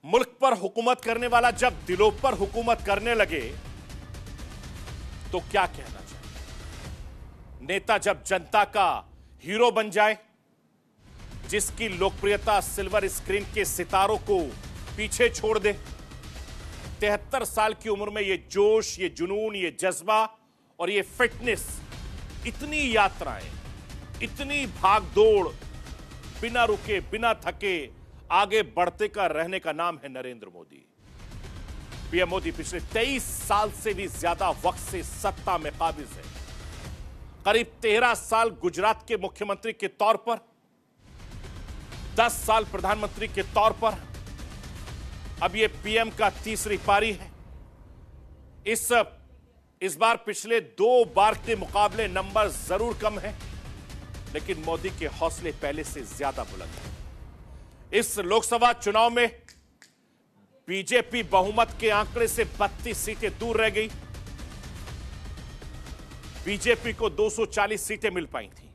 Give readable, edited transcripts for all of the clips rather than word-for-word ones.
मुल्क पर हुकूमत करने वाला जब दिलों पर हुकूमत करने लगे तो क्या कहना चाहिए। नेता जब जनता का हीरो बन जाए, जिसकी लोकप्रियता सिल्वर स्क्रीन के सितारों को पीछे छोड़ दे। 73 साल की उम्र में यह जोश, ये जुनून, ये जज्बा और ये फिटनेस, इतनी यात्राएं, इतनी भागदौड़, बिना रुके बिना थके आगे बढ़ते का रहने का नाम है नरेंद्र मोदी। पीएम मोदी पिछले 23 साल से भी ज्यादा वक्त से सत्ता में काबिज है। करीब 13 साल गुजरात के मुख्यमंत्री के तौर पर, 10 साल प्रधानमंत्री के तौर पर, अब यह पीएम का तीसरी पारी है। इस बार पिछले 2 बार के मुकाबले नंबर जरूर कम है, लेकिन मोदी के हौसले पहले से ज्यादा बुलंद हैं। इस लोकसभा चुनाव में बीजेपी बहुमत के आंकड़े से 32 सीटें दूर रह गई। बीजेपी को 240 सीटें मिल पाई थी।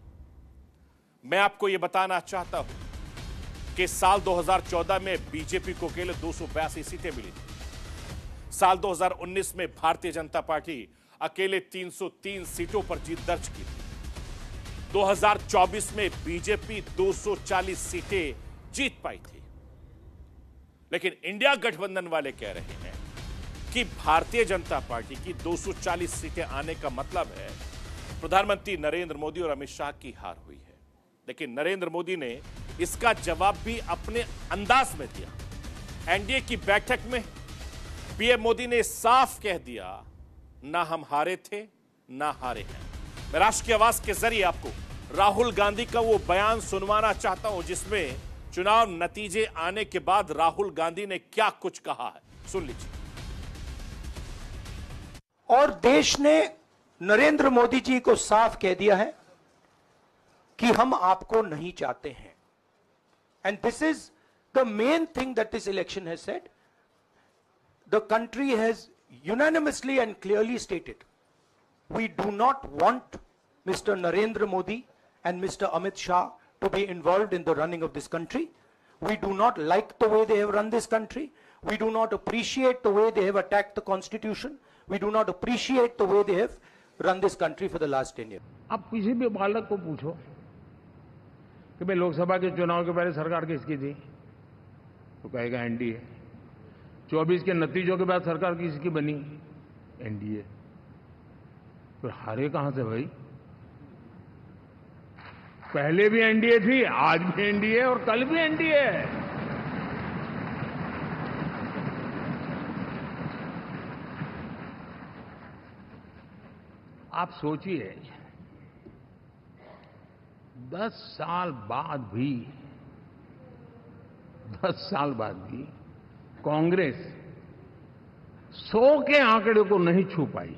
मैं आपको यह बताना चाहता हूं कि साल 2014 में बीजेपी को केवल 282 सीटें मिली थी। साल 2019 में भारतीय जनता पार्टी अकेले 303 सीटों पर जीत दर्ज की थी। 2024 में बीजेपी 240 सीटें जीत पाई थी। लेकिन इंडिया गठबंधन वाले कह रहे हैं कि भारतीय जनता पार्टी की 240 सीटें आने का मतलब है प्रधानमंत्री नरेंद्र मोदी और अमित शाह की हार हुई है। लेकिन नरेंद्र मोदी ने इसका जवाब भी अपने अंदाज में दिया। एनडीए की बैठक में पीएम मोदी ने साफ कह दिया, ना हम हारे थे ना हारे हैं। मैं राष्ट्र की आवाज के जरिए आपको राहुल गांधी का वो बयान सुनवाना चाहता हूं जिसमें चुनाव नतीजे आने के बाद राहुल गांधी ने क्या कुछ कहा है, सुन लीजिए। और देश ने नरेंद्र मोदी जी को साफ कह दिया है कि हम आपको नहीं चाहते हैं। And this is the main thing that this election has said. The country has unanimously and clearly stated, we do not want Mr. Narendra Modi and Mr. Amit Shah to be involved in the running of this country. We do not like the way they have run this country. We do not appreciate the way they have attacked the constitution. We do not appreciate the way they have run this country for the last 10 years. आप किसी भी बालक को पूछो कि भाई लोकसभा के चुनाव के पहले सरकार किसकी थी, तो कहेगा एनडीए। 24 के नतीजों के बाद सरकार किसकी बनी, एनडीए। तो हारे कहां से भाई? पहले भी एनडीए थी, आज भी एनडीए और कल भी एनडीए है। आप सोचिए 10 साल बाद भी कांग्रेस 100 के आंकड़े को नहीं छू पाई।